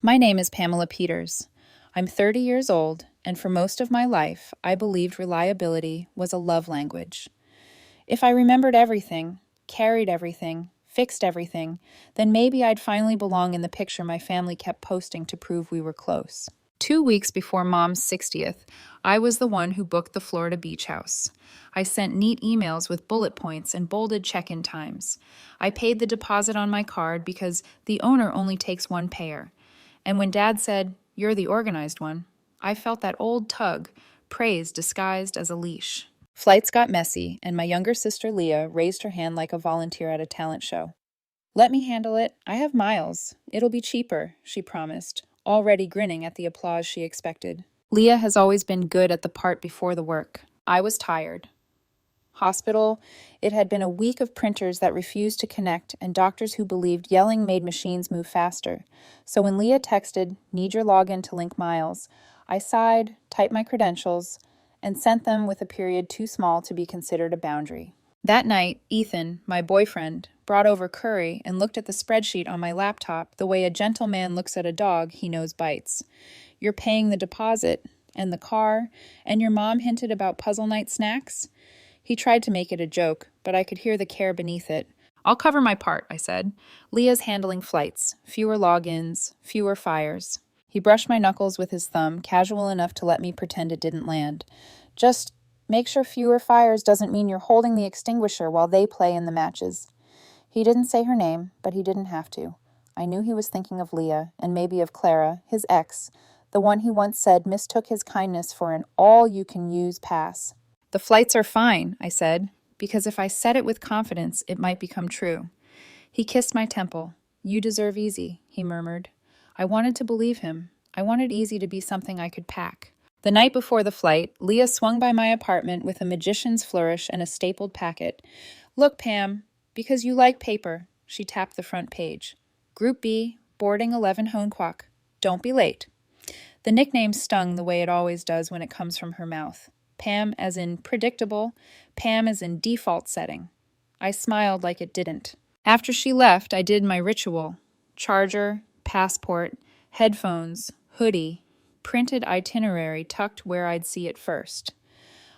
My name is Pamela Peters. I'm 30 years old, and for most of my life, I believed reliability was a love language. If I remembered everything, carried everything, fixed everything, then maybe I'd finally belong in the picture my family kept posting to prove we were close. 2 weeks before Mom's 60th, I was the one who booked the Florida beach house. I sent neat emails with bullet points and bolded check-in times. I paid the deposit on my card because the owner only takes one payer. And when Dad said, "You're the organized one," I felt that old tug, praise disguised as a leash. Flights got messy, and my younger sister Leah raised her hand like a volunteer at a talent show. "Let me handle it. I have miles. It'll be cheaper," she promised, already grinning at the applause she expected. Leah has always been good at the part before the work. I was tired. Hospital, it had been a week of printers that refused to connect and doctors who believed yelling made machines move faster. So when Leah texted, "Need your login to link miles," I sighed, typed my credentials, and sent them with a period too small to be considered a boundary. That night, Ethan, my boyfriend, brought over curry and looked at the spreadsheet on my laptop the way a gentleman looks at a dog he knows bites. "You're paying the deposit, and the car, and your mom hinted about puzzle night snacks?" He tried to make it a joke, but I could hear the care beneath it. "I'll cover my part," I said. "Leah's handling flights, fewer logins, fewer fires." He brushed my knuckles with his thumb, casual enough to let me pretend it didn't land. "Just make sure fewer fires doesn't mean you're holding the extinguisher while they play in the matches." He didn't say her name, but he didn't have to. I knew he was thinking of Leah, and maybe of Clara, his ex, the one he once said mistook his kindness for an all-you-can-use pass. "The flights are fine," I said, because if I said it with confidence, it might become true. He kissed my temple. "You deserve easy," he murmured. I wanted to believe him. I wanted easy to be something I could pack. The night before the flight, Leah swung by my apartment with a magician's flourish and a stapled packet. "Look, Pam, because you like paper." She tapped the front page. "Group B, boarding 11 Honequac. Don't be late." The nickname stung the way it always does when it comes from her mouth. Pam as in predictable, Pam as in default setting. I smiled like it didn't. After she left, I did my ritual. Charger, passport, headphones, hoodie, printed itinerary tucked where I'd see it first.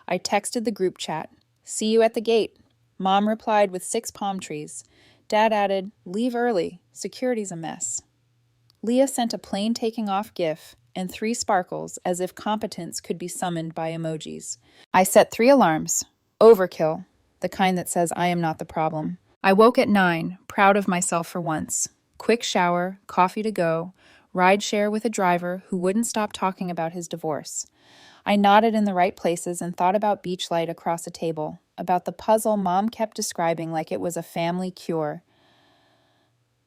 I texted the group chat. "See you at the gate." Mom replied with 6 palm trees. Dad added, "Leave early. Security's a mess." Leah sent a plane taking off gif and 3 sparkles as if competence could be summoned by emojis. I set 3 alarms. Overkill, the kind that says I am not the problem. I woke at 9, proud of myself for once. Quick shower, coffee to go, ride share with a driver who wouldn't stop talking about his divorce. I nodded in the right places and thought about beach light across a table, about the puzzle Mom kept describing like it was a family cure.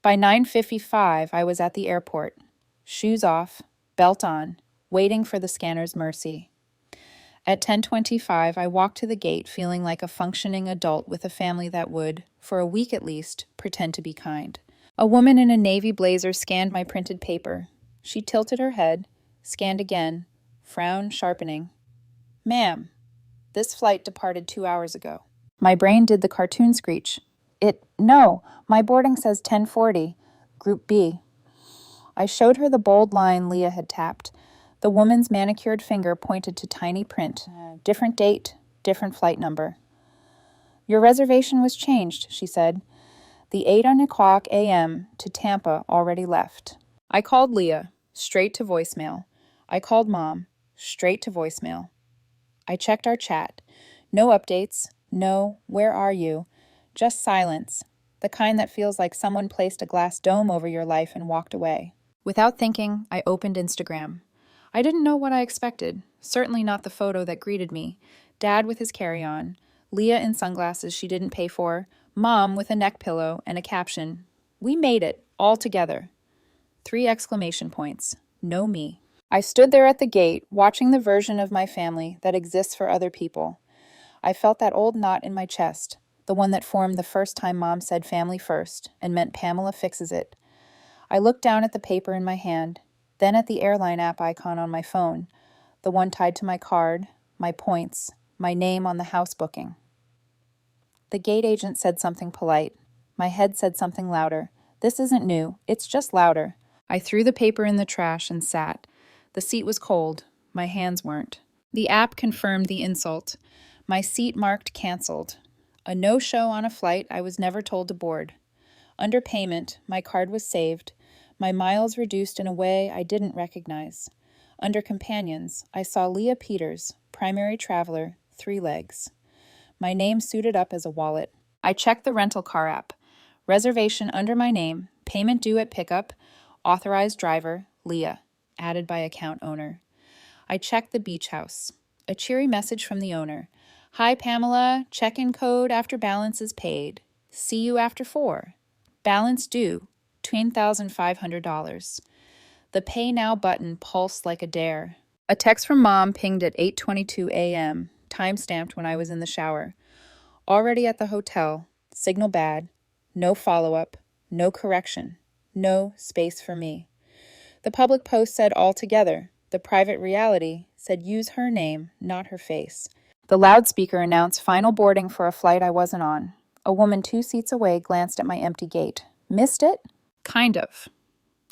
By 9:55, I was at the airport. Shoes off, belt on, waiting for the scanner's mercy. At 10:25, I walked to the gate feeling like a functioning adult with a family that would, for a week at least, pretend to be kind. A woman in a navy blazer scanned my printed paper. She tilted her head, scanned again, frown sharpening. "Ma'am, this flight departed 2 hours ago." My brain did the cartoon screech. No, my boarding says 10:40, Group B." I showed her the bold line Leah had tapped. The woman's manicured finger pointed to tiny print. Different date, different flight number. "Your reservation was changed," she said. "The 8:00 a.m. to Tampa already left." I called Leah, straight to voicemail. I called Mom, straight to voicemail. I checked our chat. No updates, no "where are you?" Just silence, the kind that feels like someone placed a glass dome over your life and walked away. Without thinking, I opened Instagram. I didn't know what I expected, certainly not the photo that greeted me. Dad with his carry-on, Leah in sunglasses she didn't pay for, Mom with a neck pillow and a caption, "We made it, all together." 3 exclamation points. No me. I stood there at the gate, watching the version of my family that exists for other people. I felt that old knot in my chest, the one that formed the first time Mom said family first and meant Pamela fixes it. I looked down at the paper in my hand, then at the airline app icon on my phone, the one tied to my card, my points, my name on the house booking. The gate agent said something polite. My head said something louder. "This isn't new. It's just louder." I threw the paper in the trash and sat. The seat was cold. My hands weren't. The app confirmed the insult. My seat marked canceled. A no-show on a flight I was never told to board. Under payment, my card was saved. My miles reduced in a way I didn't recognize. Under companions, I saw Leah Peters, primary traveler, 3 legs. My name suited up as a wallet. I checked the rental car app. Reservation under my name, payment due at pickup, authorized driver, Leah, added by account owner. I checked the beach house. A cheery message from the owner. Hi, Pamela. Check-in code after balance is paid. See you after 4. Balance due, $10,500. The Pay Now button pulsed like a dare. A text from Mom pinged at 8:22 a.m., time-stamped when I was in the shower. Already at the hotel, signal bad, no follow-up, no correction, no space for me. The public post said altogether. The private reality said use her name, not her face. The loudspeaker announced final boarding for a flight I wasn't on. A woman 2 seats away glanced at my empty gate. Missed it? Kind of.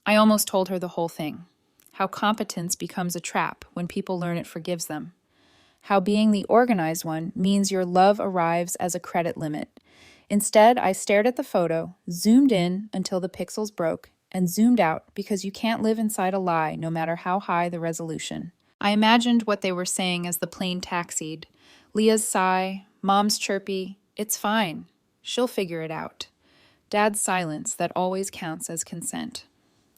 I almost told her the whole thing. How competence becomes a trap when people learn it forgives them. How being the organized one means your love arrives as a credit limit. Instead, I stared at the photo, zoomed in until the pixels broke, and zoomed out because you can't live inside a lie no matter how high the resolution. I imagined what they were saying as the plane taxied. Leah's sigh, Mom's chirpy, it's fine. She'll figure it out. Dad's silence that always counts as consent.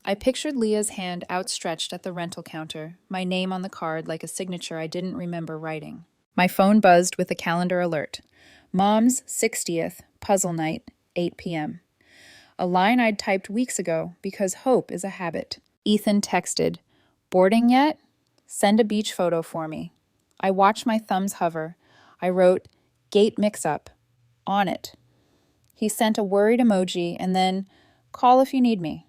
I pictured Leah's hand outstretched at the rental counter, my name on the card like a signature I didn't remember writing. My phone buzzed with a calendar alert. Mom's 60th, puzzle night, 8 p.m. A line I'd typed weeks ago because hope is a habit. Ethan texted, boarding yet? Send a beach photo for me. I watched my thumbs hover. I wrote, gate mix-up. On it. He sent a worried emoji and then, call if you need me.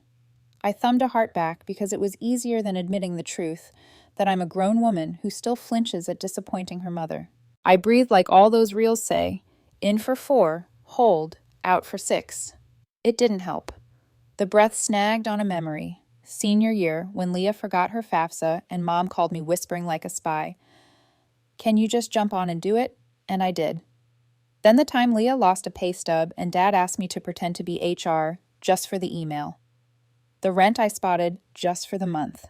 I thumbed a heart back because it was easier than admitting the truth, that I'm a grown woman who still flinches at disappointing her mother. I breathed like all those reels say, in for 4, hold, out for 6. It didn't help. The breath snagged on a memory. Senior year, when Leah forgot her FAFSA and Mom called me whispering like a spy. Can you just jump on and do it? And I did. Then the time Leah lost a pay stub and Dad asked me to pretend to be HR just for the email. The rent I spotted just for the month.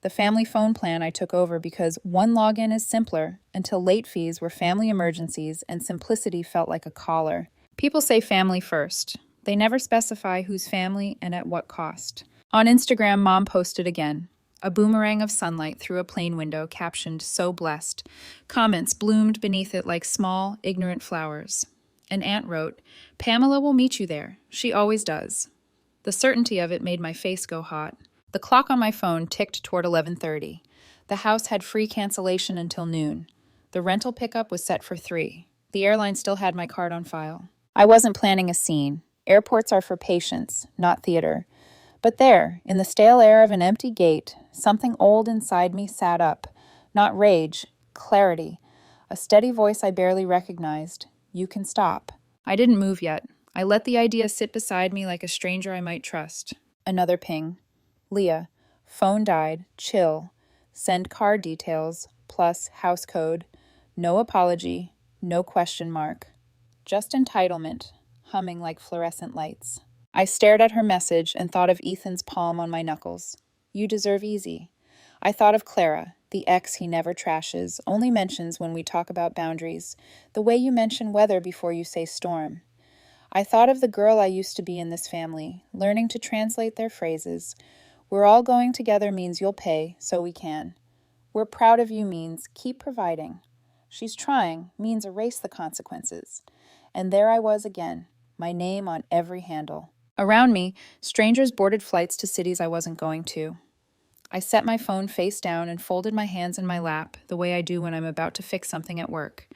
The family phone plan I took over because one login is simpler until late fees were family emergencies and simplicity felt like a collar. People say family first. They never specify whose family and at what cost. On Instagram, Mom posted again. A boomerang of sunlight through a plane window captioned, so blessed. Comments bloomed beneath it like small, ignorant flowers. An aunt wrote, Pamela will meet you there. She always does. The certainty of it made my face go hot. The clock on my phone ticked toward 11:30. The house had free cancellation until noon. The rental pickup was set for 3. The airline still had my card on file. I wasn't planning a scene. Airports are for patience, not theater. But there, in the stale air of an empty gate, something old inside me sat up. Not rage, clarity. A steady voice I barely recognized. You can stop. I didn't move yet. I let the idea sit beside me like a stranger I might trust. Another ping. Leah. Phone died. Chill. Send card details, plus house code. No apology. No question mark. Just entitlement, humming like fluorescent lights. I stared at her message and thought of Ethan's palm on my knuckles. You deserve easy. I thought of Clara, the ex he never trashes, only mentions when we talk about boundaries, the way you mention weather before you say storm. I thought of the girl I used to be in this family, learning to translate their phrases. We're all going together means you'll pay, so we can. We're proud of you means keep providing. She's trying means erase the consequences. And there I was again, my name on every handle. Around me, strangers boarded flights to cities I wasn't going to. I set my phone face down and folded my hands in my lap, the way I do when I'm about to fix something at work.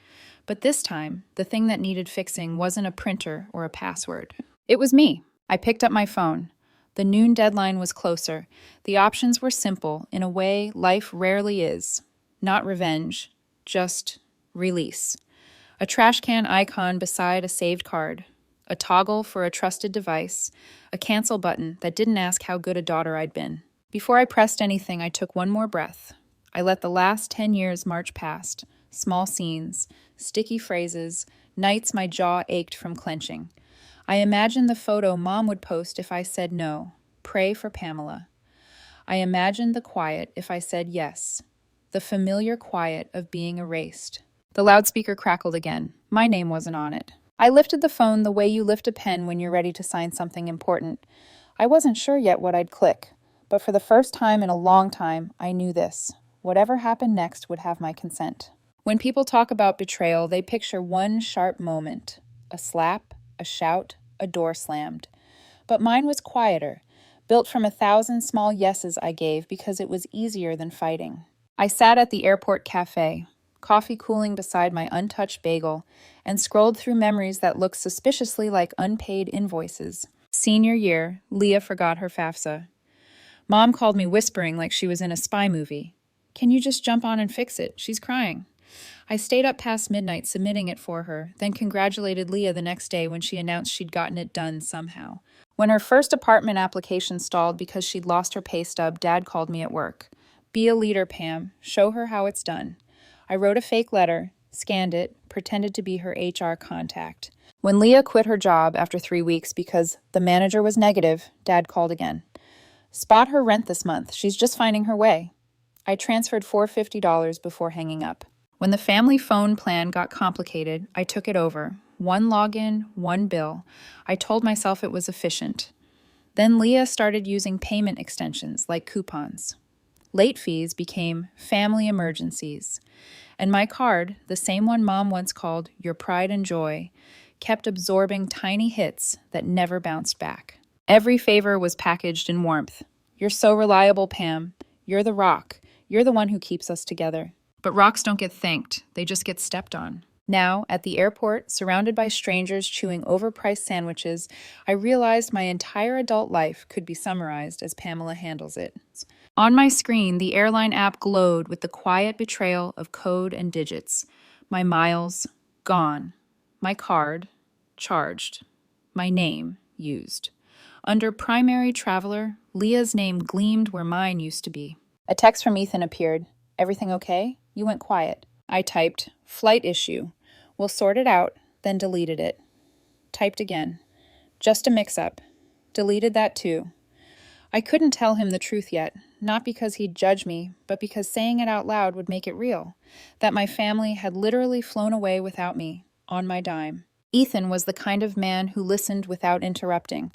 But this time, the thing that needed fixing wasn't a printer or a password. It was me. I picked up my phone. The noon deadline was closer. The options were simple, in a way life rarely is. Not revenge, just release. A trash can icon beside a saved card. a toggle for a trusted device, a cancel button that didn't ask how good a daughter I'd been. Before I pressed anything, I took one more breath. I let the last 10 years march past, small scenes, sticky phrases, nights my jaw ached from clenching. I imagined the photo Mom would post if I said no. Pray for Pamela. I imagined the quiet if I said yes. The familiar quiet of being erased. The loudspeaker crackled again. My name wasn't on it. I lifted the phone the way you lift a pen when you're ready to sign something important. I wasn't sure yet what I'd click, but for the first time in a long time, I knew this. Whatever happened next would have my consent. When people talk about betrayal, they picture one sharp moment. A slap, a shout, a door slammed. But mine was quieter, built from 1,000 small yeses I gave because it was easier than fighting. I sat at the airport cafe, coffee cooling beside my untouched bagel, and scrolled through memories that looked suspiciously like unpaid invoices. Senior year, Leah forgot her FAFSA. Mom called me whispering like she was in a spy movie. Can you just jump on and fix it? She's crying. I stayed up past midnight submitting it for her, then congratulated Leah the next day when she announced she'd gotten it done somehow. When her first apartment application stalled because she'd lost her pay stub, Dad called me at work. Be a leader, Pam. Show her how it's done. I wrote a fake letter, scanned it, pretended to be her HR contact. When Leah quit her job after 3 weeks because the manager was negative, Dad called again. Spot her rent this month. She's just finding her way. I transferred $450 before hanging up. When the family phone plan got complicated, I took it over. One login, one bill. I told myself it was efficient. Then Leah started using payment extensions like coupons. Late fees became family emergencies. And my card, the same one Mom once called your pride and joy, kept absorbing tiny hits that never bounced back. Every favor was packaged in warmth. You're so reliable, Pam. You're the rock. You're the one who keeps us together. But rocks don't get thanked. They just get stepped on. Now, at the airport, surrounded by strangers chewing overpriced sandwiches, I realized my entire adult life could be summarized as Pamela handles it. On my screen, the airline app glowed with the quiet betrayal of code and digits. My miles, gone. My card, charged. My name, used. Under primary traveler, Leah's name gleamed where mine used to be. A text from Ethan appeared. Everything okay? You went quiet. I typed, flight issue. We'll sort it out, then deleted it. Typed again. Just a mix-up. Deleted that too. I couldn't tell him the truth yet, not because he'd judge me, but because saying it out loud would make it real, that my family had literally flown away without me, on my dime. Ethan was the kind of man who listened without interrupting,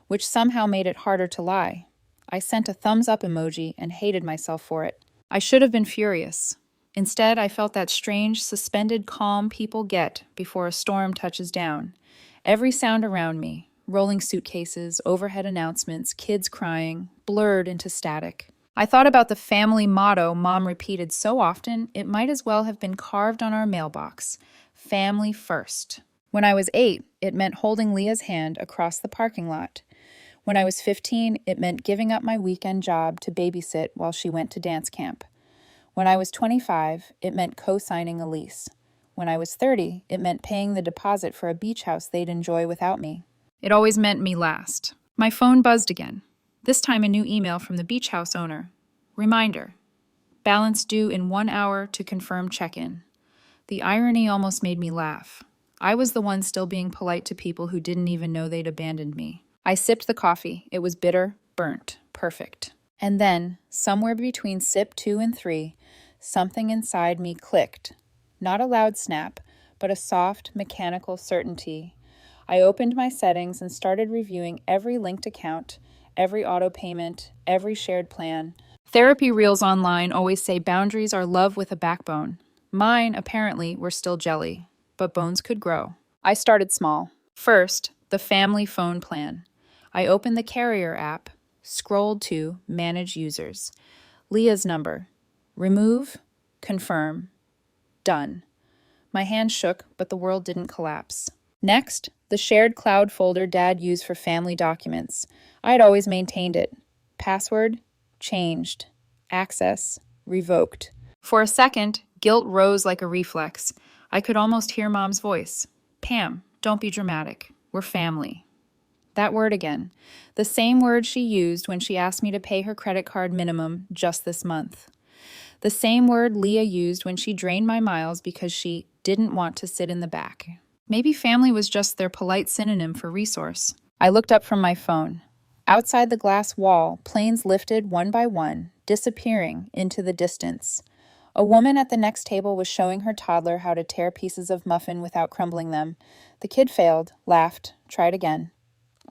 which somehow made it harder to lie. I sent a thumbs-up emoji and hated myself for it. I should have been furious. Instead, I felt that strange, suspended calm people get before a storm touches down. Every sound around me, rolling suitcases, overhead announcements, kids crying, blurred into static. I thought about the family motto Mom repeated so often, it might as well have been carved on our mailbox. Family first. When I was 8, it meant holding Leah's hand across the parking lot. When I was 15, it meant giving up my weekend job to babysit while she went to dance camp. When I was 25, it meant co-signing a lease. When I was 30, it meant paying the deposit for a beach house they'd enjoy without me. It always meant me last. My phone buzzed again. This time a new email from the beach house owner. Reminder. Balance due in 1 hour to confirm check-in. The irony almost made me laugh. I was the one still being polite to people who didn't even know they'd abandoned me. I sipped the coffee. It was bitter, burnt, perfect. And then, somewhere between sip 2 and 3, something inside me clicked. Not a loud snap, but a soft, mechanical certainty. I opened my settings and started reviewing every linked account, every auto payment, every shared plan. Therapy reels online always say boundaries are love with a backbone. Mine, apparently, were still jelly, but bones could grow. I started small. First, the family phone plan. I opened the carrier app, scrolled to Manage Users. Leah's number. Remove, confirm, done. My hand shook, but the world didn't collapse. Next, the shared cloud folder Dad used for family documents. I had always maintained it. Password, changed. Access, revoked. For a second, guilt rose like a reflex. I could almost hear Mom's voice. Pam, don't be dramatic. We're family. That word again. The same word she used when she asked me to pay her credit card minimum just this month. The same word Leah used when she drained my miles because she didn't want to sit in the back. Maybe family was just their polite synonym for resource. I looked up from my phone. Outside the glass wall, planes lifted one by one, disappearing into the distance. A woman at the next table was showing her toddler how to tear pieces of muffin without crumbling them. The kid failed, laughed, tried again.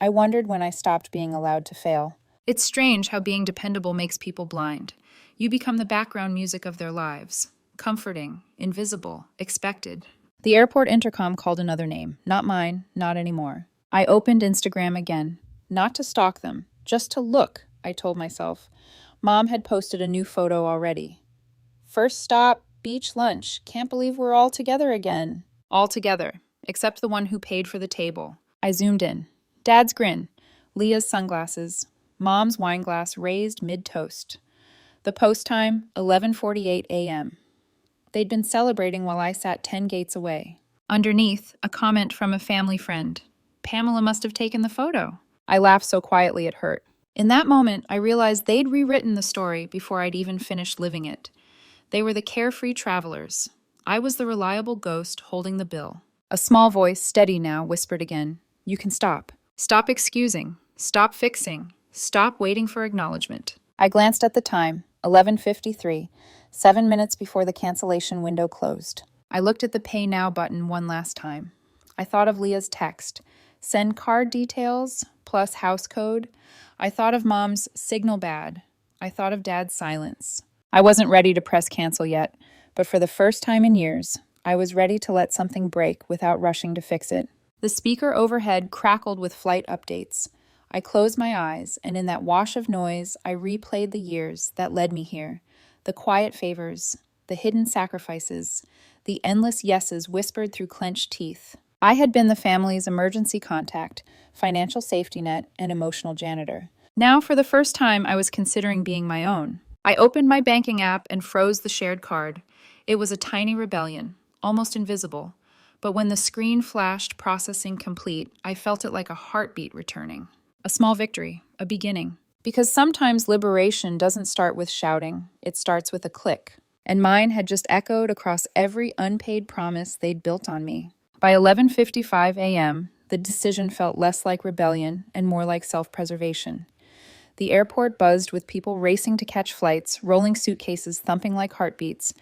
I wondered when I stopped being allowed to fail. It's strange how being dependable makes people blind. You become the background music of their lives. Comforting, invisible, expected. The airport intercom called another name. Not mine, not anymore. I opened Instagram again. Not to stalk them, just to look, I told myself. Mom had posted a new photo already. First stop, beach lunch. Can't believe we're all together again. All together, except the one who paid for the table. I zoomed in. Dad's grin. Leah's sunglasses. Mom's wine glass raised mid-toast. The post time, 11:48 a.m. They'd been celebrating while I sat 10 gates away. Underneath, a comment from a family friend. Pamela must have taken the photo. I laughed so quietly it hurt. In that moment, I realized they'd rewritten the story before I'd even finished living it. They were the carefree travelers. I was the reliable ghost holding the bill. A small voice, steady now, whispered again. You can stop. Stop excusing. Stop fixing. Stop waiting for acknowledgement. I glanced at the time, 11:53, 7 minutes before the cancellation window closed. I looked at the Pay Now button one last time. I thought of Leah's text. Send card details plus house code. I thought of Mom's signal bad. I thought of Dad's silence. I wasn't ready to press cancel yet, but for the first time in years, I was ready to let something break without rushing to fix it. The speaker overhead crackled with flight updates. I closed my eyes, and in that wash of noise, I replayed the years that led me here, the quiet favors, the hidden sacrifices, the endless yeses whispered through clenched teeth. I had been the family's emergency contact, financial safety net, and emotional janitor. Now, for the first time, I was considering being my own. I opened my banking app and froze the shared card. It was a tiny rebellion, almost invisible. But when the screen flashed processing complete, I felt it like a heartbeat returning. A small victory, a beginning. Because sometimes liberation doesn't start with shouting, it starts with a click. And mine had just echoed across every unpaid promise they'd built on me. By 11:55 a.m., the decision felt less like rebellion and more like self-preservation. The airport buzzed with people racing to catch flights, rolling suitcases thumping like heartbeats.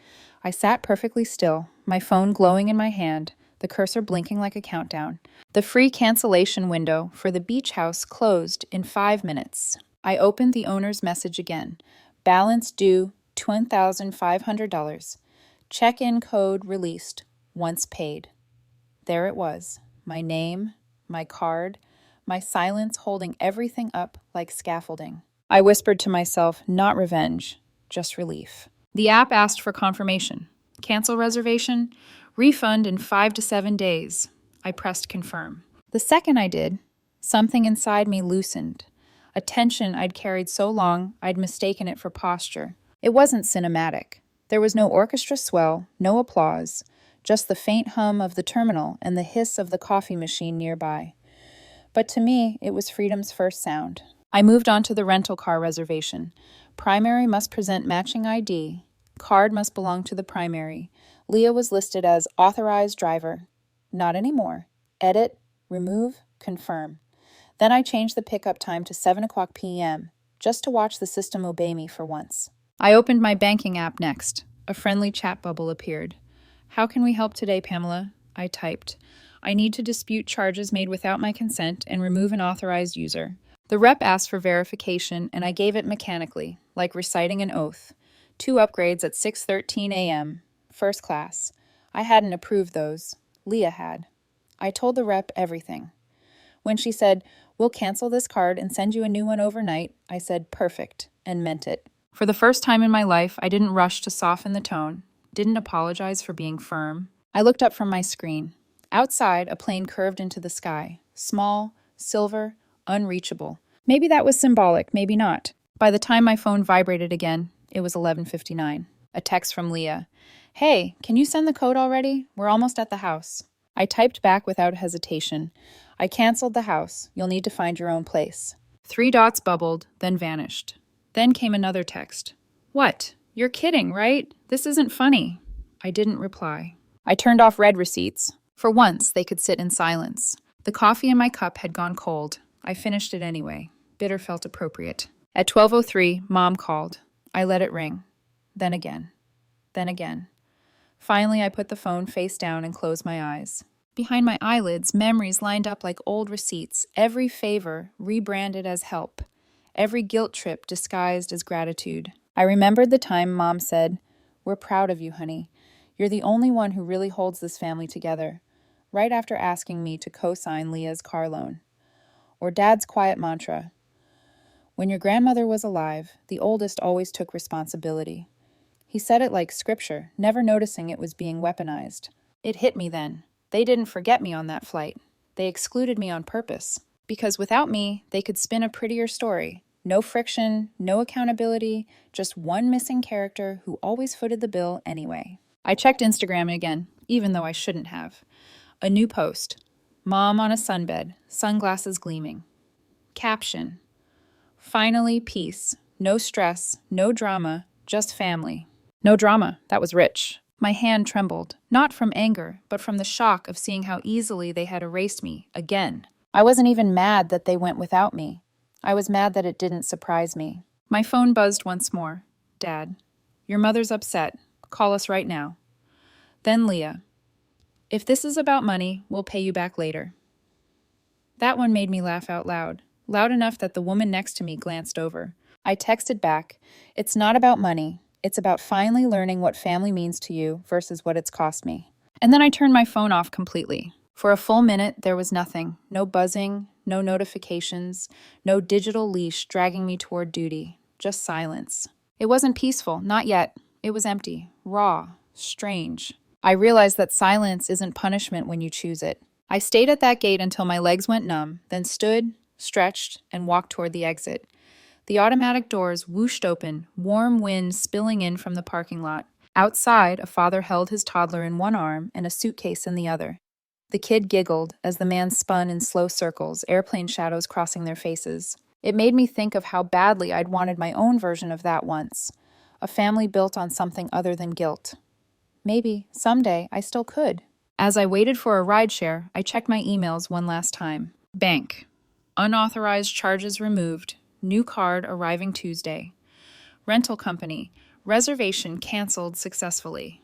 I sat perfectly still, my phone glowing in my hand, the cursor blinking like a countdown. The free cancellation window for the beach house closed in 5 minutes. I opened the owner's message again. Balance due $10,500. Check-in code released. Once paid. There it was. My name, my card, my silence holding everything up like scaffolding. I whispered to myself, not revenge, just relief. The app asked for confirmation. Cancel reservation, refund in 5 to 7 days. I pressed confirm. The second I did, something inside me loosened. A tension I'd carried so long I'd mistaken it for posture. It wasn't cinematic. There was no orchestra swell, no applause, just the faint hum of the terminal and the hiss of the coffee machine nearby. But to me, it was freedom's first sound. I moved on to the rental car reservation. Primary must present matching ID. Card must belong to the primary. Leah was listed as authorized driver. Not anymore. Edit, remove, confirm. Then I changed the pickup time to 7:00 p.m., just to watch the system obey me for once. I opened my banking app next. A friendly chat bubble appeared. How can we help today, Pamela? I typed. I need to dispute charges made without my consent and remove an authorized user. The rep asked for verification, and I gave it mechanically, like reciting an oath. 2 upgrades at 6:13 a.m. First class. I hadn't approved those. Leah had. I told the rep everything. When she said, "We'll cancel this card and send you a new one overnight," I said, "Perfect," and meant it. For the first time in my life, I didn't rush to soften the tone, didn't apologize for being firm. I looked up from my screen. Outside, a plane curved into the sky. Small, silver, unreachable. Maybe that was symbolic, maybe not. By the time my phone vibrated again, it was 11:59. A text from Leah. "Hey, can you send the code already? We're almost at the house." I typed back without hesitation. I canceled the house. You'll need to find your own place. 3 dots bubbled, then vanished. Then came another text. What? You're kidding, right? This isn't funny. I didn't reply. I turned off read receipts. For once, they could sit in silence. The coffee in my cup had gone cold. I finished it anyway. Bitter felt appropriate. At 12:03, Mom called. I let it ring. Then again. Then again. Finally, I put the phone face down and closed my eyes. Behind my eyelids, memories lined up like old receipts, every favor rebranded as help, every guilt trip disguised as gratitude. I remembered the time Mom said, "We're proud of you, honey. You're the only one who really holds this family together," right after asking me to co-sign Leah's car loan. Or Dad's quiet mantra, "When your grandmother was alive, the oldest always took responsibility." He said it like scripture, never noticing it was being weaponized. It hit me then. They didn't forget me on that flight. They excluded me on purpose. Because without me, they could spin a prettier story. No friction, no accountability, just one missing character who always footed the bill anyway. I checked Instagram again, even though I shouldn't have. A new post. Mom on a sunbed, sunglasses gleaming. Caption. Finally, peace. No stress, no drama, just family. No drama, that was rich. My hand trembled, not from anger, but from the shock of seeing how easily they had erased me, again. I wasn't even mad that they went without me. I was mad that it didn't surprise me. My phone buzzed once more. Dad, your mother's upset. Call us right now. Then Leah. If this is about money, we'll pay you back later. That one made me laugh out loud, loud enough that the woman next to me glanced over. I texted back, "It's not about money. It's about finally learning what family means to you versus what it's cost me." And then I turned my phone off completely. For a full minute, there was nothing. No buzzing, no notifications, no digital leash dragging me toward duty. Just silence. It wasn't peaceful, not yet. It was empty, raw, strange. I realized that silence isn't punishment when you choose it. I stayed at that gate until my legs went numb, then stood, stretched, and walked toward the exit. The automatic doors whooshed open, warm wind spilling in from the parking lot. Outside, a father held his toddler in one arm and a suitcase in the other. The kid giggled as the man spun in slow circles, airplane shadows crossing their faces. It made me think of how badly I'd wanted my own version of that once. A family built on something other than guilt. Maybe, someday, I still could. As I waited for a rideshare, I checked my emails one last time. Bank. Unauthorized charges removed. New card arriving Tuesday. Rental company. Reservation canceled successfully.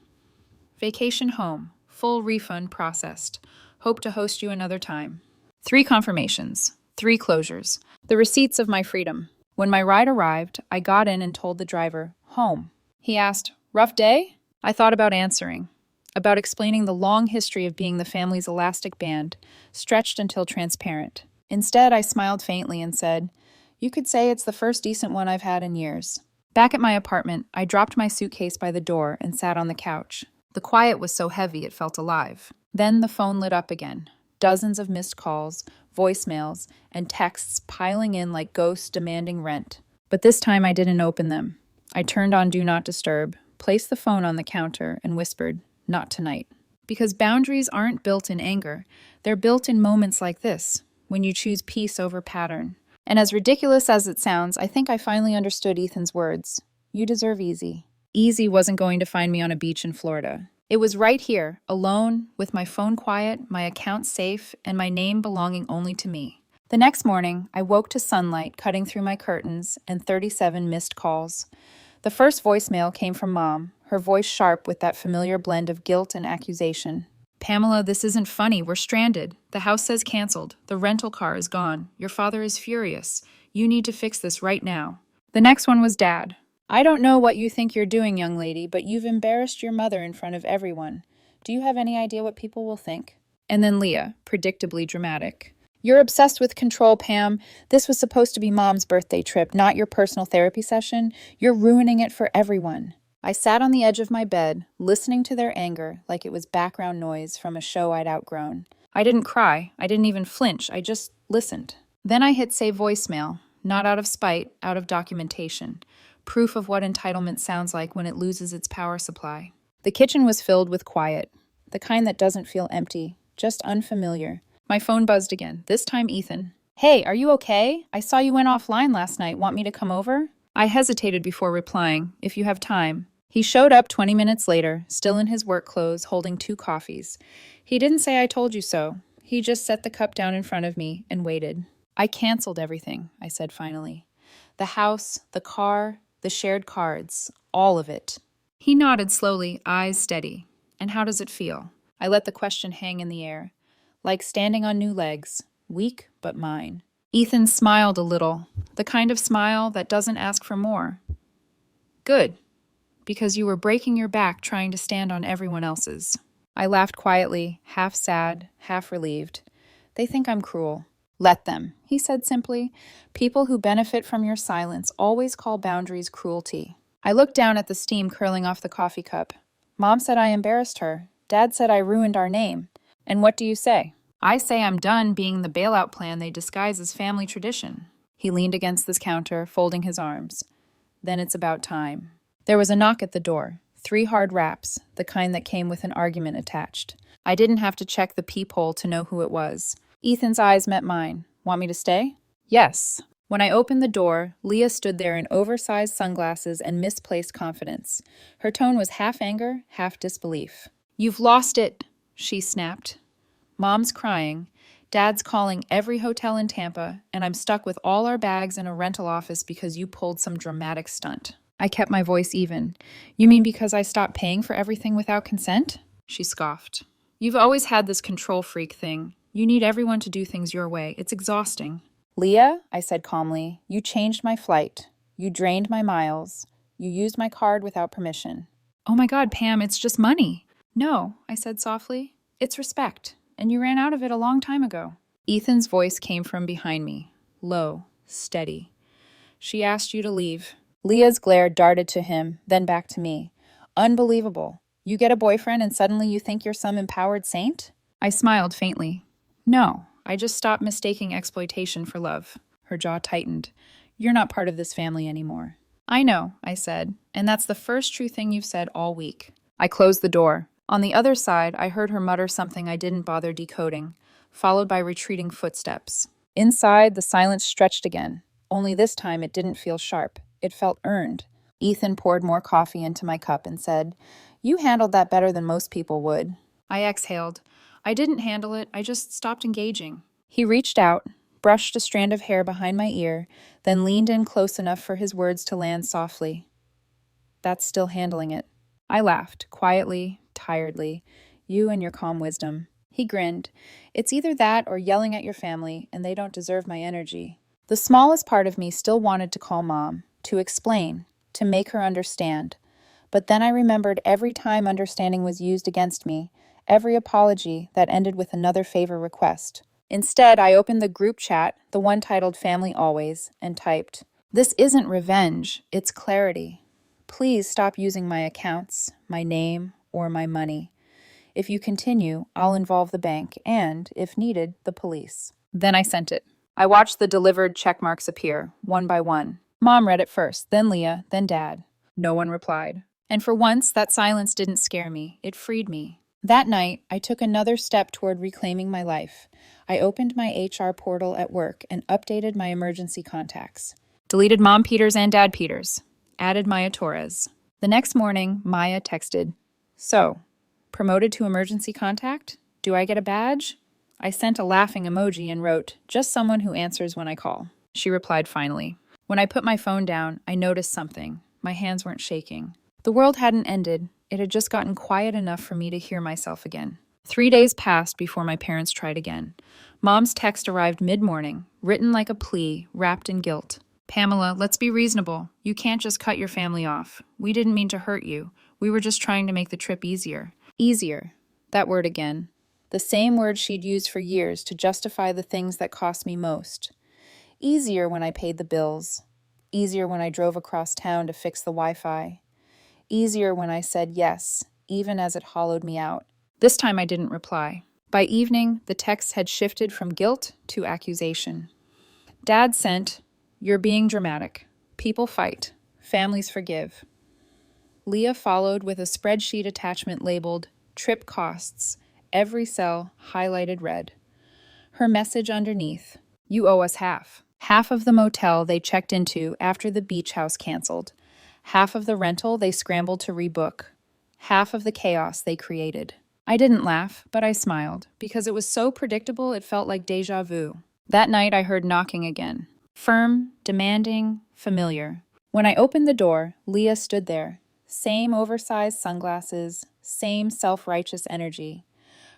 Vacation home. Full refund processed. Hope to host you another time. 3 confirmations. 3 closures. The receipts of my freedom. When my ride arrived, I got in and told the driver, "Home." He asked, "Rough day?" I thought about answering. About explaining the long history of being the family's elastic band, stretched until transparent. Instead, I smiled faintly and said, "You could say it's the first decent one I've had in years." Back at my apartment, I dropped my suitcase by the door and sat on the couch. The quiet was so heavy it felt alive. Then the phone lit up again. Dozens of missed calls, voicemails, and texts piling in like ghosts demanding rent. But this time I didn't open them. I turned on Do Not Disturb, placed the phone on the counter, and whispered, "Not tonight." Because boundaries aren't built in anger. They're built in moments like this, when you choose peace over pattern. And as ridiculous as it sounds, I think I finally understood Ethan's words. You deserve easy. Easy wasn't going to find me on a beach in Florida. It was right here, alone, with my phone quiet, my account safe, and my name belonging only to me. The next morning, I woke to sunlight cutting through my curtains and 37 missed calls. The first voicemail came from Mom, her voice sharp with that familiar blend of guilt and accusation. "Pamela, this isn't funny. We're stranded. The house says canceled. The rental car is gone. Your father is furious. You need to fix this right now." The next one was Dad. "I don't know what you think you're doing, young lady, but you've embarrassed your mother in front of everyone. Do you have any idea what people will think?" And then Leah, predictably dramatic. "You're obsessed with control, Pam. This was supposed to be Mom's birthday trip, not your personal therapy session. You're ruining it for everyone." I sat on the edge of my bed, listening to their anger like it was background noise from a show I'd outgrown. I didn't cry. I didn't even flinch. I just listened. Then I hit save voicemail, not out of spite, out of documentation. Proof of what entitlement sounds like when it loses its power supply. The kitchen was filled with quiet, the kind that doesn't feel empty, just unfamiliar. My phone buzzed again, this time Ethan. Hey, are you okay? I saw you went offline last night. Want me to come over? I hesitated before replying, if you have time. He showed up 20 minutes later, still in his work clothes, holding 2 coffees. He didn't say I told you so. He just set the cup down in front of me and waited. I canceled everything, I said finally. The house, the car, the shared cards, all of it. He nodded slowly, eyes steady. And how does it feel? I let the question hang in the air. Like standing on new legs, weak but mine. Ethan smiled a little, the kind of smile that doesn't ask for more. Good, because you were breaking your back trying to stand on everyone else's. I laughed quietly, half sad, half relieved. They think I'm cruel. Let them, he said simply. People who benefit from your silence always call boundaries cruelty. I looked down at the steam curling off the coffee cup. Mom said I embarrassed her. Dad said I ruined our name. And what do you say? I say I'm done being the bailout plan they disguise as family tradition. He leaned against this counter, folding his arms. Then it's about time. There was a knock at the door. 3 hard raps, the kind that came with an argument attached. I didn't have to check the peephole to know who it was. Ethan's eyes met mine. Want me to stay? Yes. When I opened the door, Leah stood there in oversized sunglasses and misplaced confidence. Her tone was half anger, half disbelief. You've lost it, she snapped. Mom's crying. Dad's calling every hotel in Tampa, and I'm stuck with all our bags in a rental office because you pulled some dramatic stunt. I kept my voice even. You mean because I stopped paying for everything without consent? She scoffed. You've always had this control freak thing. You need everyone to do things your way. It's exhausting. Leah, I said calmly, you changed my flight. You drained my miles. You used my card without permission. Oh my God, Pam, it's just money. No, I said softly. It's respect, and you ran out of it a long time ago. Ethan's voice came from behind me, low, steady. She asked you to leave. Leah's glare darted to him, then back to me. Unbelievable. You get a boyfriend and suddenly you think you're some empowered saint? I smiled faintly. No, I just stopped mistaking exploitation for love. Her jaw tightened. You're not part of this family anymore. I know, I said, and that's the first true thing you've said all week. I closed the door. On the other side, I heard her mutter something I didn't bother decoding, followed by retreating footsteps. Inside, the silence stretched again, only this time it didn't feel sharp. It felt earned. Ethan poured more coffee into my cup and said, You handled that better than most people would. I exhaled. I didn't handle it, I just stopped engaging. He reached out, brushed a strand of hair behind my ear, then leaned in close enough for his words to land softly. That's still handling it. I laughed, quietly, tiredly. You and your calm wisdom. He grinned. It's either that or yelling at your family, and they don't deserve my energy. The smallest part of me still wanted to call Mom, to explain, to make her understand. But then I remembered every time understanding was used against me, every apology that ended with another favor request. Instead, I opened the group chat, the one titled Family Always, and typed, This isn't revenge, it's clarity. Please stop using my accounts, my name, or my money. If you continue, I'll involve the bank and, if needed, the police. Then I sent it. I watched the delivered check marks appear, one by one. Mom read it first, then Leah, then Dad. No one replied. And for once, that silence didn't scare me. It freed me. That night, I took another step toward reclaiming my life. I opened my HR portal at work and updated my emergency contacts. Deleted Mom Peters and Dad Peters. Added Maya Torres. The next morning, Maya texted, So, promoted to emergency contact? Do I get a badge? I sent a laughing emoji and wrote, Just someone who answers when I call. She replied finally. When I put my phone down, I noticed something. My hands weren't shaking. The world hadn't ended. It had just gotten quiet enough for me to hear myself again. 3 days passed before my parents tried again. Mom's text arrived mid-morning, written like a plea, wrapped in guilt. Pamela, let's be reasonable. You can't just cut your family off. We didn't mean to hurt you. We were just trying to make the trip easier. Easier. That word again. The same word she'd used for years to justify the things that cost me most. Easier when I paid the bills. Easier when I drove across town to fix the Wi-Fi. Easier when I said yes, even as it hollowed me out. This time I didn't reply. By evening, the text had shifted from guilt to accusation. Dad sent, You're being dramatic. People fight. Families forgive. Leah followed with a spreadsheet attachment labeled Trip Costs, every cell highlighted red. Her message underneath: "You owe us half." Half of the motel they checked into after the beach house canceled. Half of the rental they scrambled to rebook. Half of the chaos they created. I didn't laugh, but I smiled, because it was so predictable it felt like déjà vu. That night I heard knocking again. Firm, demanding, familiar. When I opened the door, Leah stood there. Same oversized sunglasses, same self-righteous energy.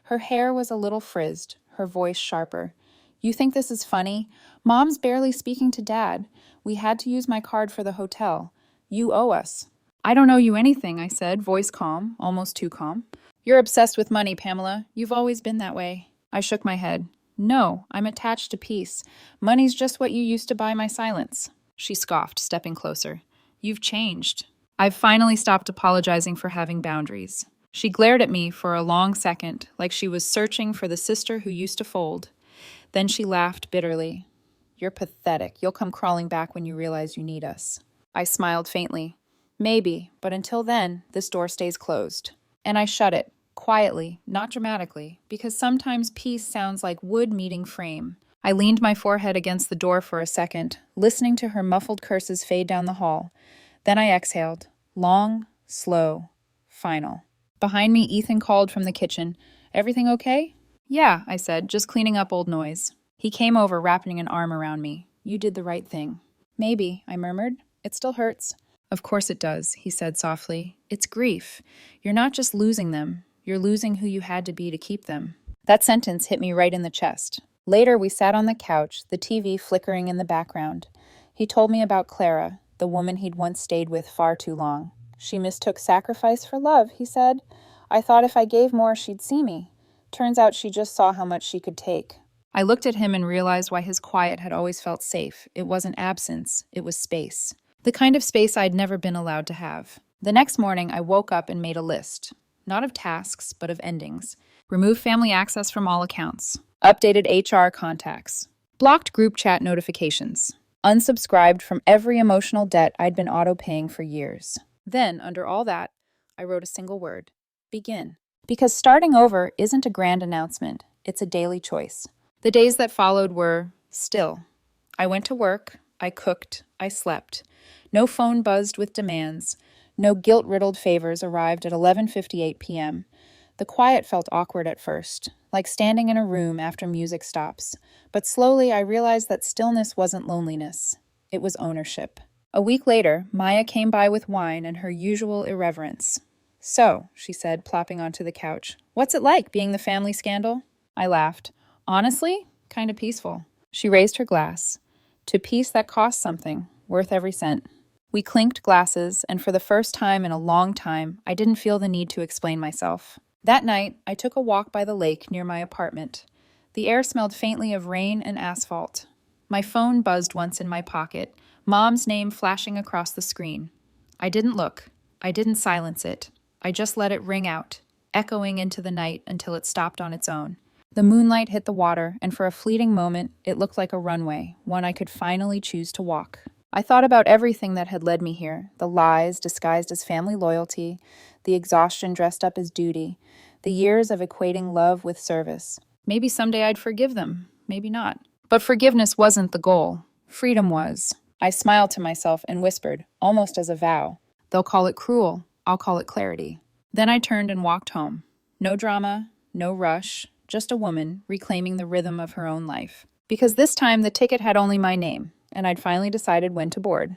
Her hair was a little frizzed, her voice sharper. "You think this is funny? Mom's barely speaking to Dad. We had to use my card for the hotel. You owe us." "I don't owe you anything," I said, voice calm, almost too calm. "You're obsessed with money, Pamela. You've always been that way." I shook my head. "No, I'm attached to peace. Money's just what you used to buy my silence." She scoffed, stepping closer. "You've changed." I've finally stopped apologizing for having boundaries. She glared at me for a long second, like she was searching for the sister who used to fold. Then she laughed bitterly. "You're pathetic. You'll come crawling back when you realize you need us." I smiled faintly. "Maybe, but until then, this door stays closed." And I shut it, quietly, not dramatically, because sometimes peace sounds like wood meeting frame. I leaned my forehead against the door for a second, listening to her muffled curses fade down the hall. Then I exhaled. Long, slow, final. Behind me, Ethan called from the kitchen. "Everything okay?" "Yeah," I said, just cleaning up old noise. He came over, wrapping an arm around me. "You did the right thing." "Maybe," I murmured. "It still hurts." "Of course it does," he said softly. "It's grief. You're not just losing them. You're losing who you had to be to keep them." That sentence hit me right in the chest. Later, we sat on the couch, the TV flickering in the background. He told me about Clara, the woman he'd once stayed with far too long. "She mistook sacrifice for love," he said. "I thought if I gave more, she'd see me. Turns out she just saw how much she could take." I looked at him and realized why his quiet had always felt safe. It wasn't absence, it was space. The kind of space I'd never been allowed to have. The next morning, I woke up and made a list. Not of tasks, but of endings. Remove family access from all accounts. Updated HR contacts. Blocked group chat notifications. Unsubscribed from every emotional debt I'd been auto-paying for years. Then, under all that, I wrote a single word: begin. Because starting over isn't a grand announcement, it's a daily choice. The days that followed were still. I went to work, I cooked, I slept. No phone buzzed with demands. No guilt-riddled favors arrived at 11:58 p.m. The quiet felt awkward at first, like standing in a room after music stops. But slowly I realized that stillness wasn't loneliness. It was ownership. A week later, Maya came by with wine and her usual irreverence. "So," she said, plopping onto the couch, "what's it like being the family scandal?" I laughed. "Honestly, kind of peaceful." She raised her glass. "To peace that costs something, worth every cent." We clinked glasses, and for the first time in a long time, I didn't feel the need to explain myself. That night, I took a walk by the lake near my apartment. The air smelled faintly of rain and asphalt. My phone buzzed once in my pocket, Mom's name flashing across the screen. I didn't look. I didn't silence it. I just let it ring out, echoing into the night until it stopped on its own. The moonlight hit the water, and for a fleeting moment, it looked like a runway, one I could finally choose to walk. I thought about everything that had led me here, the lies disguised as family loyalty, the exhaustion dressed up as duty, the years of equating love with service. Maybe someday I'd forgive them, maybe not. But forgiveness wasn't the goal. Freedom was. I smiled to myself and whispered, almost as a vow, "They'll call it cruel, I'll call it clarity." Then I turned and walked home. No drama, no rush, just a woman reclaiming the rhythm of her own life. Because this time the ticket had only my name, and I'd finally decided when to board.